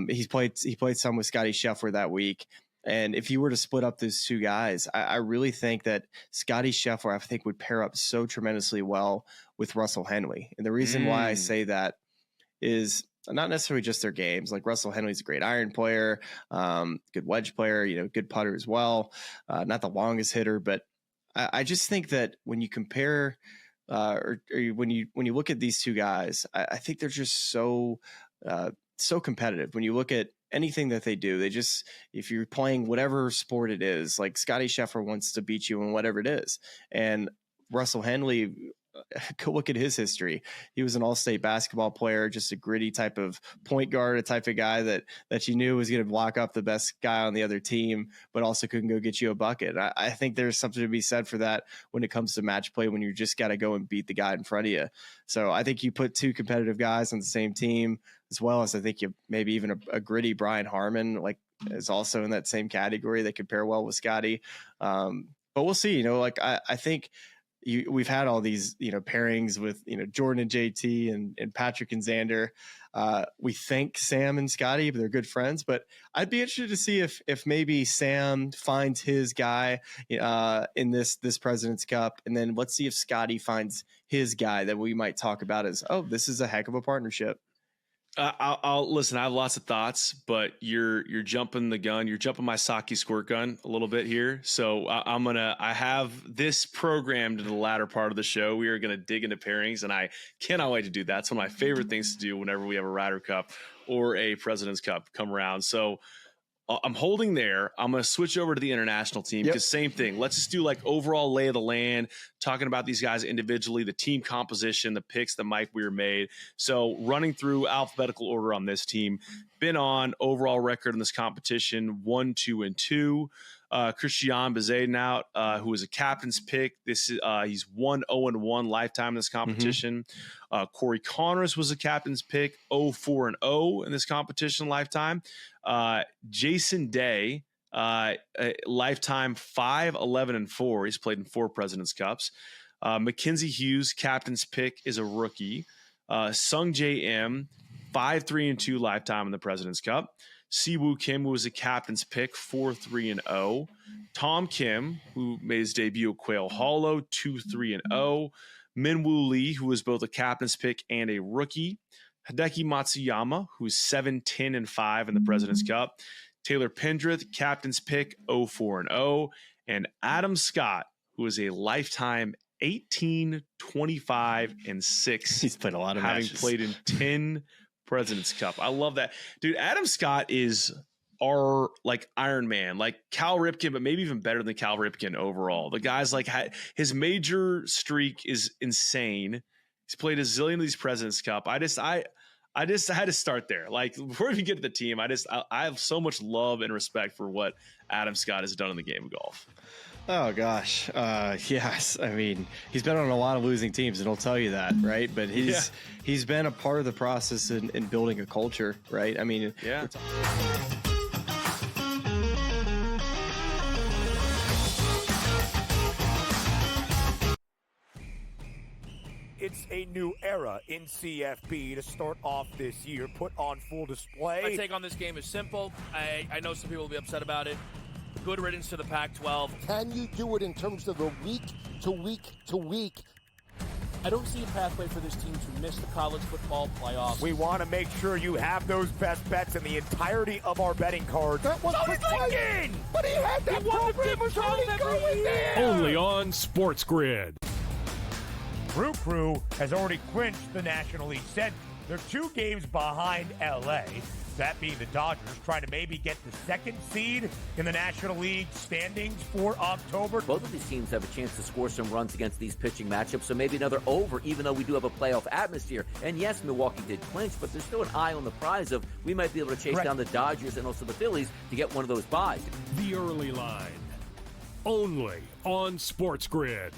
He played some with Scottie Scheffler that week. And if you were to split up those 2 guys, I really think that Scottie Scheffler, I think, would pair up so tremendously well with Russell Henley. And the reason why I say that is not necessarily just their games. Like Russell Henley's a great iron player, good wedge player, good putter as well. Not the longest hitter, but I just think that when you compare or when you look at these 2 guys, I think they're just so competitive. When you look at anything that they do, they just, if you're playing whatever sport it is, like Scottie Scheffler wants to beat you in whatever it is. And Russell Henley, go look at his history. He was an all-state basketball player, just a gritty type of point guard, a type of guy that you knew was going to block up the best guy on the other team, but also couldn't go get you a bucket. I think there's something to be said for that when it comes to match play, when you just got to go and beat the guy in front of you. So I think you put 2 competitive guys on the same team, as well as I think you maybe even a gritty Brian Harman, like is also in that same category that could pair well with Scottie. But we'll see, I think we've had all these, pairings with, Jordan and JT and Patrick and Xander. We think Sam and Scottie, but they're good friends, but I'd be interested to see if maybe Sam finds his guy in this President's Cup. And then let's see if Scottie finds his guy that we might talk about as, this is a heck of a partnership. I'll listen. I have lots of thoughts, but you're jumping the gun. You're jumping my Saki squirt gun a little bit here. So I have this programmed in the latter part of the show. We are gonna dig into pairings, and I cannot wait to do that. It's one of my favorite things to do whenever we have a Ryder Cup or a President's Cup come around. So I'm holding there. I'm going to switch over to the international team because same thing. Let's just do like overall lay of the land, talking about these guys individually, the team composition, the picks that Mike Weir made. So running through alphabetical order on this team, been on overall record in this competition, 1, 2, and 2. Christian Bezaden out, who was a captain's pick. This is he's 1-0-1 lifetime in this competition. Corey Connors was a captain's pick, 0-4-0 in this competition lifetime. Jason Day, lifetime 5-11-4. He's played in 4 President's Cups. Mackenzie Hughes, captain's pick, is a rookie. Sung J M, 5-3-2 lifetime in the President's Cup. Siwoo Kim, who was a captain's pick, 4-3-0. Tom Kim, who made his debut at Quail Hollow, 2-3-0. Minwoo Lee, who was both a captain's pick and a rookie. Hideki Matsuyama, who's 7-10-5 in the President's Cup. Taylor Pendrith, captain's pick, 0-4-0. And Adam Scott, who is a lifetime 18-25-6. He's played a lot of matches. Having played in 10 President's Cup. I love that. Dude, Adam Scott is our like Iron Man, like Cal Ripken, but maybe even better than Cal Ripken overall. The guy's like his major streak is insane. He's played a zillion of these President's Cup. I just had to start there. Like before we get to the team, I have so much love and respect for what Adam Scott has done in the game of golf. Oh gosh, yes. I mean, he's been on a lot of losing teams, and he'll tell you that, right? But he's been a part of the process in building a culture, right? I mean, yeah. It's a new era in CFP to start off this year, put on full display. My take on this game is simple. I know some people will be upset about it. Good riddance to the Pac-12. Can you do it in terms of a week to week to week? I don't see a pathway for this team to miss the college football playoffs. We want to make sure you have those best bets in the entirety of our betting cards. That was Lincoln! But he had that program was already going there. Only on SportsGrid. Crew has already clinched the National League. Said they're 2 games behind LA. That being the Dodgers, trying to maybe get the 2nd seed in the National League standings for October. Both of these teams have a chance to score some runs against these pitching matchups, so maybe another over, even though we do have a playoff atmosphere. And yes, Milwaukee did clinch, but there's still an eye on the prize of we might be able to chase down the Dodgers and also the Phillies to get one of those buys. The early line. Only on SportsGrid.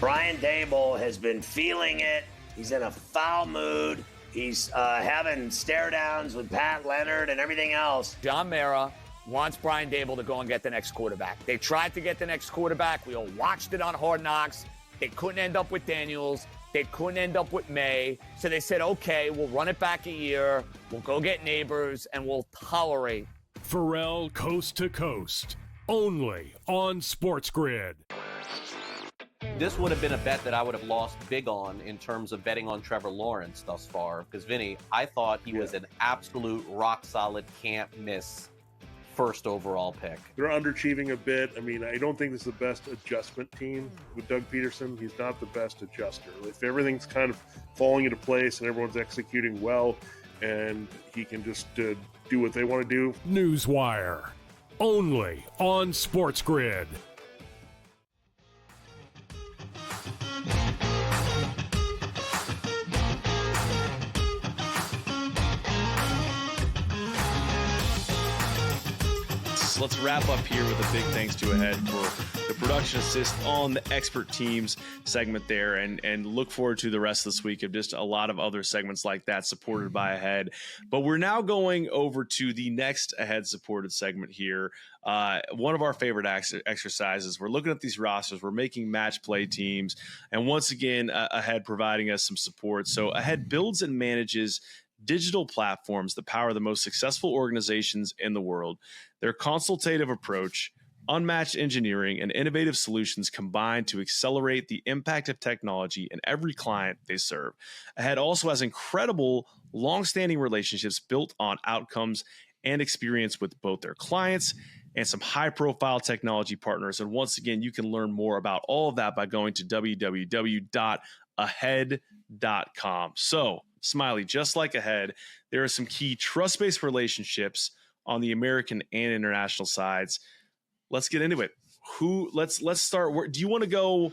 Brian Dable has been feeling it. He's in a foul mood. He's having stare downs with Pat Leonard and everything else. John Mara wants Brian Dable to go and get the next quarterback. They tried to get the next quarterback. We all watched it on Hard Knocks. They couldn't end up with Daniels. They couldn't end up with May. So they said, okay, we'll run it back a year. We'll go get Neighbors, and we'll tolerate. Pharrell Coast to Coast. Only on SportsGrid. This would have been a bet that I would have lost big on in terms of betting on Trevor Lawrence thus far. Because, Vinny, I thought he was an absolute rock-solid, can't-miss first overall pick. They're underachieving a bit. I mean, I don't think this is the best adjustment team with Doug Peterson. He's not the best adjuster. If everything's kind of falling into place and everyone's executing well and he can just do what they want to do. Newswire. Only on SportsGrid. Let's wrap up here with a big thanks to Ahead for the production assist on the expert teams segment there, and look forward to the rest of this week of just a lot of other segments like that supported by Ahead. But we're now going over to the next Ahead supported segment here. One of our favorite exercises. We're looking at these rosters. We're making match play teams, and once again, Ahead providing us some support. So Ahead builds and manages digital platforms that power the most successful organizations in the world. Their consultative approach, unmatched engineering, and innovative solutions combine to accelerate the impact of technology in every client they serve. Ahead also has incredible long-standing relationships built on outcomes and experience with both their clients and some high-profile technology partners. And once again, you can learn more about all of that by going to www.ahead.com. So, Smylie, just like Ahead, there are some key trust-based relationships on the American and international sides. Let's get into it. Let's start. Do you want to go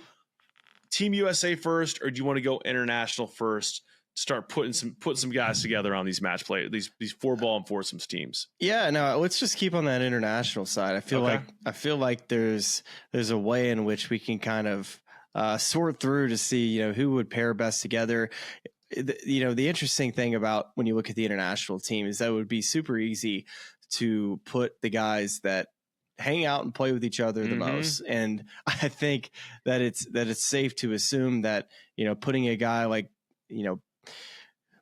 Team USA first, or do you want to go international first? Start putting some guys together on these match play, these 4-ball and foursomes teams. Yeah, no, let's just keep on that international side. I feel like there's a way in which we can kind of sort through to see who would pair best together. The interesting thing about when you look at the international team is that it would be super easy to put the guys that hang out and play with each other the most. And I think that it's safe to assume that, putting a guy like,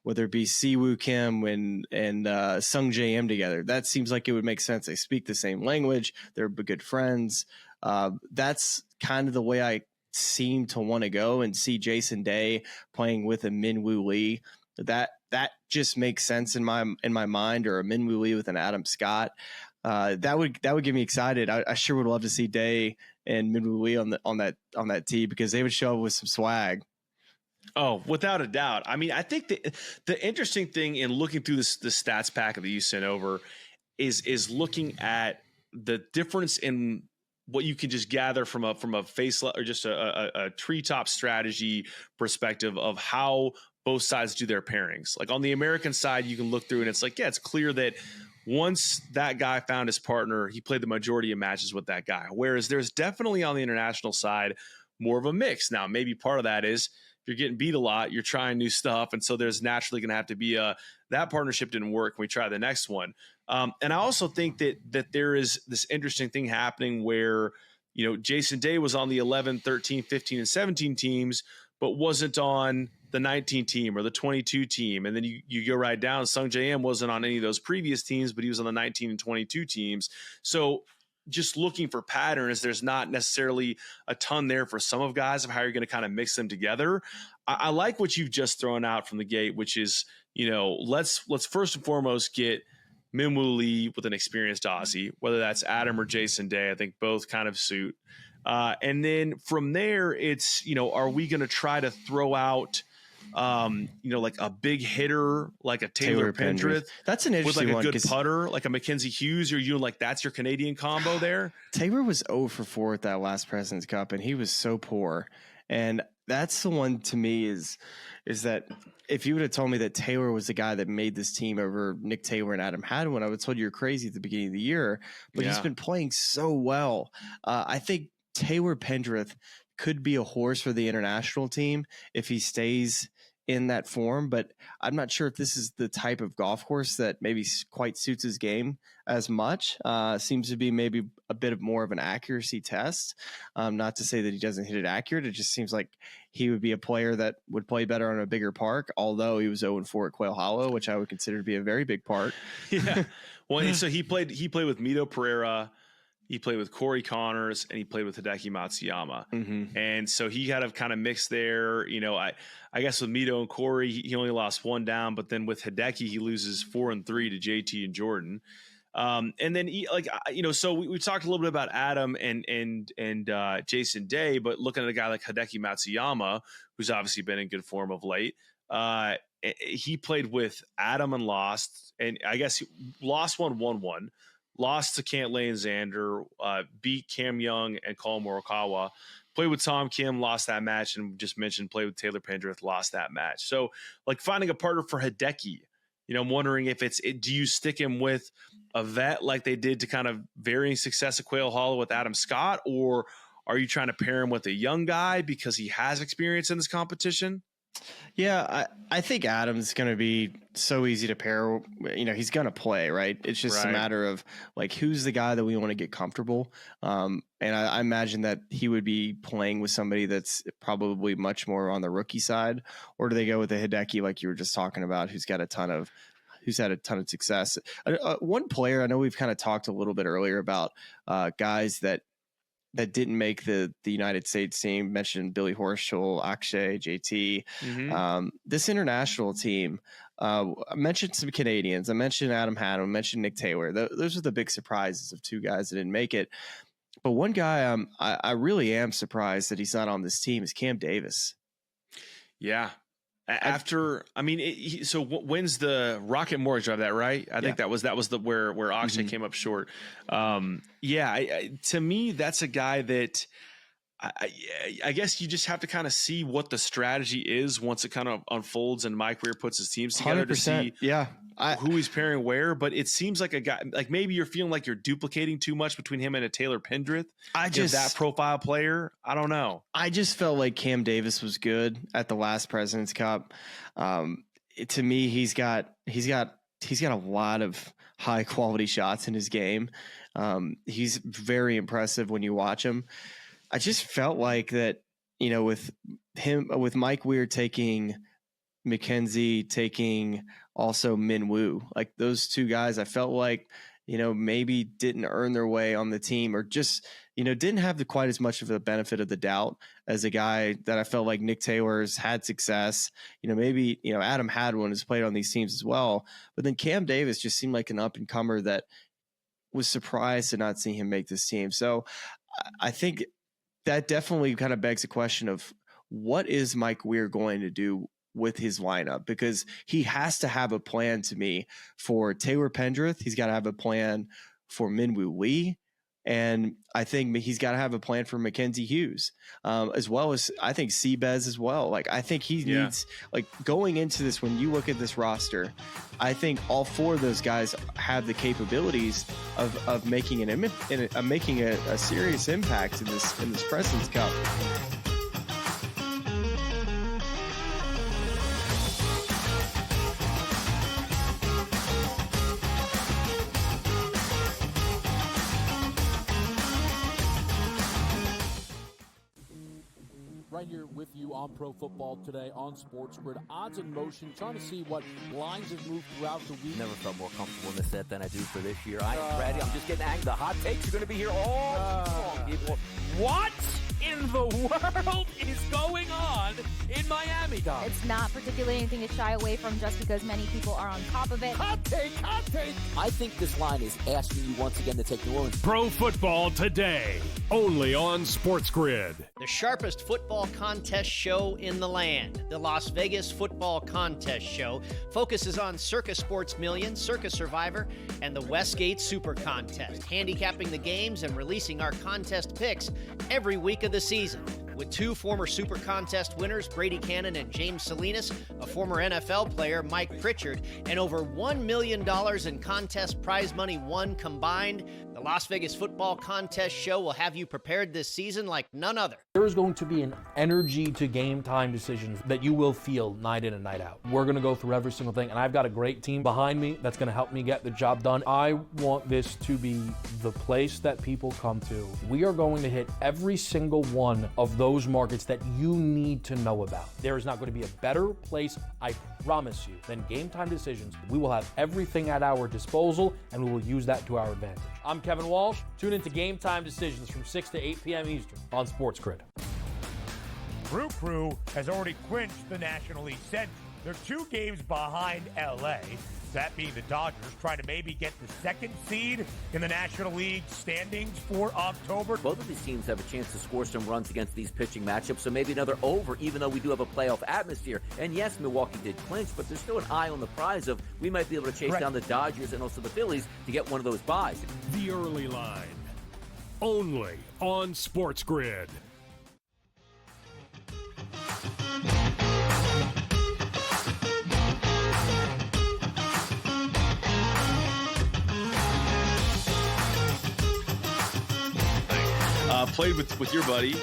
whether it be Siwoo Kim and Sung J M together, that seems like it would make sense. They speak the same language. They're good friends. That's kind of the way I seem to want to go, and see Jason Day playing with a Minwoo Lee. That just makes sense in my mind, or a Minwoo Lee with an Adam Scott. That would get me excited. I sure would love to see Day and Minwoo Lee on that team, because they would show up with some swag. Oh, without a doubt. I mean, I think the interesting thing in looking through the stats packet that you sent over is looking at the difference in what you can just gather from a face or just a treetop strategy perspective of how both sides do their pairings. Like on the American side, you can look through and it's like, yeah, it's clear that once that guy found his partner, he played the majority of matches with that guy. Whereas there's definitely on the international side more of a mix. Now, maybe part of that is if you're getting beat a lot, you're trying new stuff. And so there's naturally going to have to be that partnership didn't work. We try the next one. And I also think that there is this interesting thing happening where, Jason Day was on the 11, 13, 15, and 17 teams, but wasn't on the 19 team or the 22 team. And then you go right down. Sung J M wasn't on any of those previous teams, but he was on the 19 and 22 teams. So just looking for patterns, there's not necessarily a ton there for some of guys of how you're going to kind of mix them together. I like what you've just thrown out from the gate, which is, let's first and foremost get Minwoo Lee with an experienced Aussie, whether that's Adam or Jason Day. I think both kind of suit. And then from there, it's, are we going to try to throw out, like a big hitter, like a Taylor Pendrith? That's an interesting with one. Like a good putter, like a Mackenzie Hughes, or you like that's your Canadian combo there? Taylor was 0 for 4 at that last President's Cup, and he was so poor. And that's the one to me is that if you would have told me that Taylor was the guy that made this team over Nick Taylor and Adam Hadwin, I would have told you you're crazy at the beginning of the year. But he's been playing so well. I think Taylor Pendrith could be a horse for the international team if he stays in that form, but I'm not sure if this is the type of golf course that maybe quite suits his game as much. Seems to be maybe a bit more of an accuracy test. Not to say that he doesn't hit it accurate. It just seems like he would be a player that would play better on a bigger park, although he was 0-4 at Quail Hollow, which I would consider to be a very big park. Yeah. Well, so he played with Mito Pereira, he played with Corey Connors, and he played with Hideki Matsuyama. Mm-hmm. And so he had a kind of mix there. I guess with Mito and Corey, he only lost 1 down, but then with Hideki, he loses 4 and 3 to JT and Jordan. And then so we talked a little bit about Adam and Jason Day, but looking at a guy like Hideki Matsuyama, who's obviously been in good form of late, he played with Adam and lost, and I guess he lost 1-1, lost to Cantlay and Xander, beat Cam Young and Colin Morikawa, played with Tom Kim, lost that match, and just mentioned played with Taylor Pendrith, lost that match. So like finding a partner for Hideki, I'm wondering if do you stick him with a vet like they did to kind of varying success at Quail Hollow with Adam Scott, or are you trying to pair him with a young guy because he has experience in this competition? Yeah, I think Adam's going to be so easy to pair. He's going to play, right? It's just a matter of like, who's the guy that we want to get comfortable. And I imagine that he would be playing with somebody that's probably much more on the rookie side, or do they go with a Hideki like you were just talking about, who's had a ton of success? One player, I know we've kind of talked a little bit earlier about guys that didn't make the United States team. Mentioned Billy Horschel, Akshay, JT. Mm-hmm. This international team, I mentioned some Canadians. I mentioned Adam Hadwin, mentioned Nick Taylor. Those are the big surprises of 2 guys that didn't make it. But one guy I really am surprised that he's not on this team is Cam Davis. Yeah. So when's the Rocket Mortgage Drive that, right? I think that was the where Akshay came up short. To me, that's a guy that I guess you just have to kind of see what the strategy is once it kind of unfolds and Mike Weir puts his teams together to see who he's pairing where. But it seems like a guy, like maybe you're feeling like you're duplicating too much between him and a Taylor Pendrith. That profile player. I don't know. I just felt like Cam Davis was good at the last President's Cup. To me, he's got a lot of high quality shots in his game. He's very impressive when you watch him. I just felt like that, with Mike Weir taking McKenzie, taking also Minwoo, like those 2 guys, I felt like, maybe didn't earn their way on the team, or just, didn't have quite as much of the benefit of the doubt as a guy that I felt like Nick Taylor's had success. Maybe, Adam Hadwin has played on these teams as well, but then Cam Davis just seemed like an up and comer that was surprised to not see him make this team. So I think that definitely kind of begs the question of what is Mike Weir going to do with his lineup, because he has to have a plan to me for Taylor Pendrith. He's got to have a plan for Minwoo Lee. And I think he's got to have a plan for Mackenzie Hughes, as well as I think Seabez as well. Like, I think he needs, like, going into this, when you look at this roster, I think all 4 of those guys have the capabilities of making a serious impact in this President's Cup. Right here with you on Pro Football Today on SportsGrid. Odds in motion, trying to see what lines have moved throughout the week. Never felt more comfortable in this set than I do for this year. I am ready. I'm just getting angry. The hot takes are going to be here all long, people. What in the world is going on in Miami, Dom? It's not particularly anything to shy away from just because many people are on top of it. Hot take, hot take. I think this line is asking you once again to take New Orleans. Pro Football Today, only on SportsGrid. The sharpest football contest show in the land, the Las Vegas Football Contest Show, focuses on Circus Sports Million, Circus Survivor, and the Westgate Super Contest, handicapping the games and releasing our contest picks every week of the season. With 2 former Super Contest winners, Brady Cannon and James Salinas, a former NFL player, Mike Pritchard, and over $1 million in contest prize money won combined, the Las Vegas Football Contest Show will have you prepared this season like none other. There is going to be an energy to game time decisions that you will feel night in and night out. We're going to go through every single thing, and I've got a great team behind me that's going to help me get the job done. I want this to be the place that people come to. We are going to hit every single one of those markets that you need to know about. There is not going to be a better place, I promise you, than Game Time Decisions. We will have everything at our disposal, and we will use that to our advantage. I'm Kevin Walsh. Tune into Game Time Decisions from 6 to 8 p.m. Eastern on SportsGrid. Brew Crew has already clinched the National League Central. They're 2 games behind LA, that being the Dodgers, trying to maybe get the 2nd seed in the National League standings for October. Both of these teams have a chance to score some runs against these pitching matchups, so maybe another over, even though we do have a playoff atmosphere. And yes, Milwaukee did clinch, but there's still an eye on the prize of we might be able to chase down the Dodgers and also the Phillies to get one of those buys. The early line, only on SportsGrid. Played with your buddy,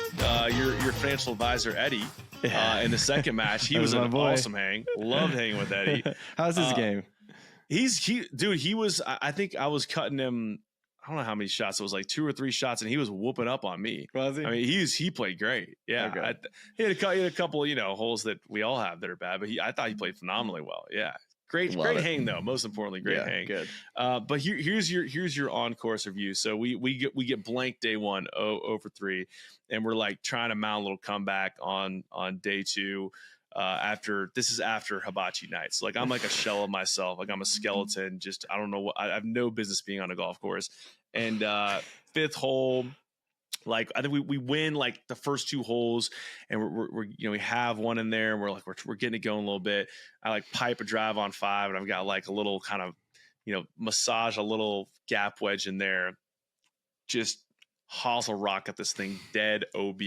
your financial advisor, Eddie, in the second match. He was an awesome hang. Loved hanging with Eddie. How's his game? He was, I think I was cutting him, I don't know how many shots. It was like 2 or 3 shots, and he was whooping up on me. Was he? I mean, he played great. Yeah. Okay. He had a couple, holes that we all have that are bad, but I thought he played phenomenally well. Yeah. Great hang though. Most importantly, great hang. Good. But here's your on course review. So we get blank day 1, 0 for 3, and we're like trying to mount a little comeback on day 2. After hibachi night. So like I'm like a shell of myself. Like I'm a skeleton. Just I don't know what I have no business being on a golf course. And 5th hole. Like I think we win like the first 2 holes, and we're we have one in there, and we're getting it going a little bit. I like pipe a drive on 5, and I've got like a little kind of massage a little gap wedge in there. Just hosel rocket this thing dead OB.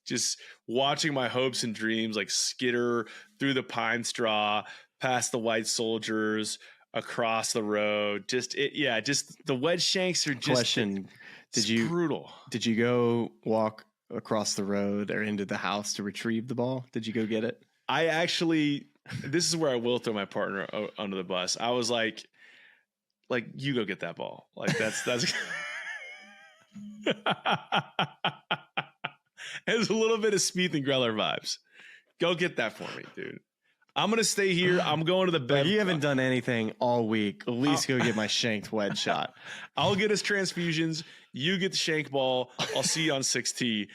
Just watching my hopes and dreams like skitter through the pine straw, past the white soldiers, across the road. Just the wedge shanks are just Question. Brutal. Did you go walk across the road or into the house to retrieve the ball? Did you go get it? I actually, this is where I will throw my partner under the bus. I was like you go get that ball. Like that's It's a little bit of Spieth and Greller vibes. Go get that for me, dude. I'm going to stay here. I'm going to the bed. You haven't done anything all week. At least go get my shanked wedge shot. I'll get his transfusions. You get the shank ball. I'll see you on 6T.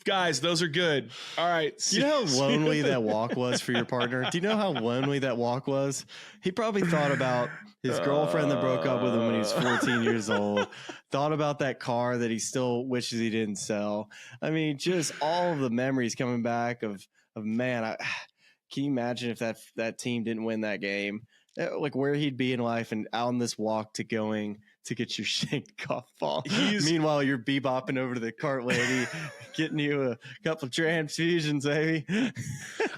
Guys, those are good. All right. Do you know how lonely that walk was for your partner? Do you know how lonely that walk was? He probably thought about his girlfriend that broke up with him when he was 14 years old. Thought about that car that he still wishes he didn't sell. I mean, just all of the memories coming back of man. Can you imagine if that team didn't win that game? Like where he'd be in life and on this walk to going to get your shanked golf ball. Meanwhile, you're bebopping over to the cart lady, getting you a couple transfusions, baby.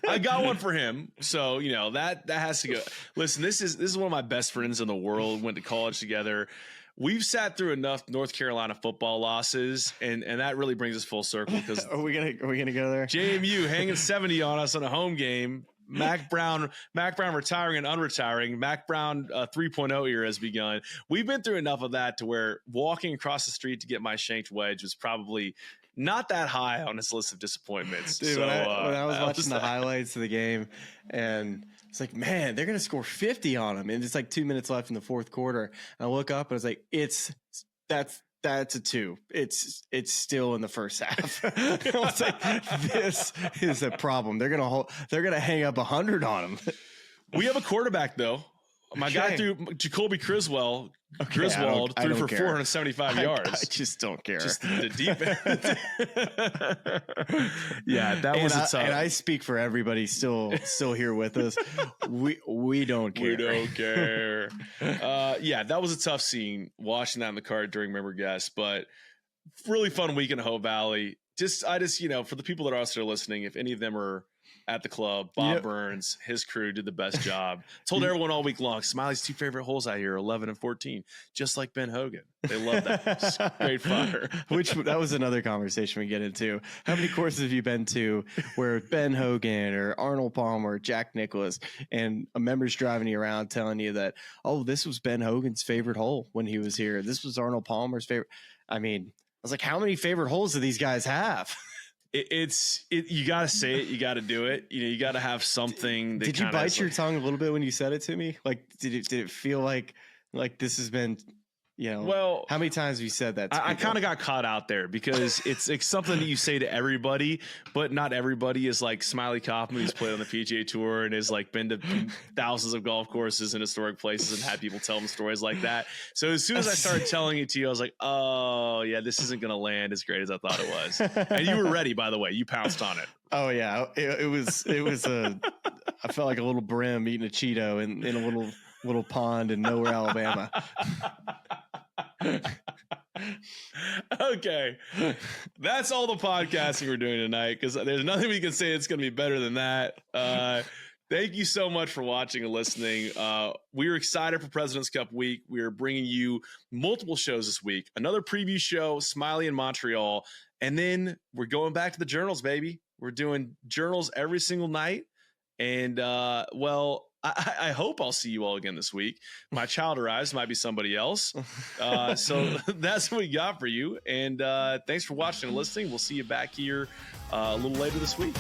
I got one for him, so that has to go. Listen, this is one of my best friends in the world. Went to college together. We've sat through enough North Carolina football losses, and that really brings us full circle. Because are we gonna go there? JMU hanging 70 on us on a home game. Mac Brown retiring and unretiring. Mac Brown 3.0 era has begun. We've been through enough of that to where walking across the street to get my shanked wedge was probably not that high on his list of disappointments. Dude, so, when I was watching the highlights of the game, and it's like, man, they're gonna score 50 on him, and it's like 2 minutes left in the fourth quarter. And I look up and I was like, that's a 2. It's still in the first half. I was like, this is a problem. They're gonna hang up 100 on him. We have a quarterback though. My guy threw Jacoby Griswold threw for 475 yards. I just don't care. Just the defense. Yeah, that was tough. And I speak for everybody still here with us. We don't care. We don't care. Yeah, that was a tough scene watching that in the car during Member Guest, but really fun week in Hoh Valley. I just for the people that are also listening, if any of them are at the club, Bob Burns, his crew did the best job. Told everyone all week long, Smiley's 2 favorite holes out here are 11 and 14, just like Ben Hogan. They love that. It's great fire. That was another conversation we get into. How many courses have you been to where Ben Hogan or Arnold Palmer or Jack Nicklaus and a member's driving you around telling you that, oh, this was Ben Hogan's favorite hole when he was here. This was Arnold Palmer's favorite. I mean, I was like, how many favorite holes do these guys have? You got to say it. You got to do it. You got to have something. Did you bite your tongue a little bit when you said it to me? Like, did it feel like this has been, well, how many times have you said that? I kind of got caught out there because it's something that you say to everybody, but not everybody is like Smylie Kaufman, who's played on the PGA Tour and has like been to thousands of golf courses and historic places and had people tell them stories like that. So as soon as I started telling it to you, I was like, oh yeah, this isn't going to land as great as I thought it was. And you were ready, by the way. You pounced on it. Oh yeah, it was I felt like a little brim eating a Cheeto in a little pond in nowhere, Alabama. Okay, that's all the podcasting we're doing tonight because there's nothing we can say that's going to be better than that. Thank you so much for watching and listening. We are excited for President's Cup week. We are bringing you multiple shows this week, another preview show, Smylie in Montreal, and then we're going back to the journals, baby. We're doing journals every single night, and I hope I'll see you all again this week. My child arrives, might be somebody else. So that's what we got for you. And thanks for watching and listening. We'll see you back here a little later this week.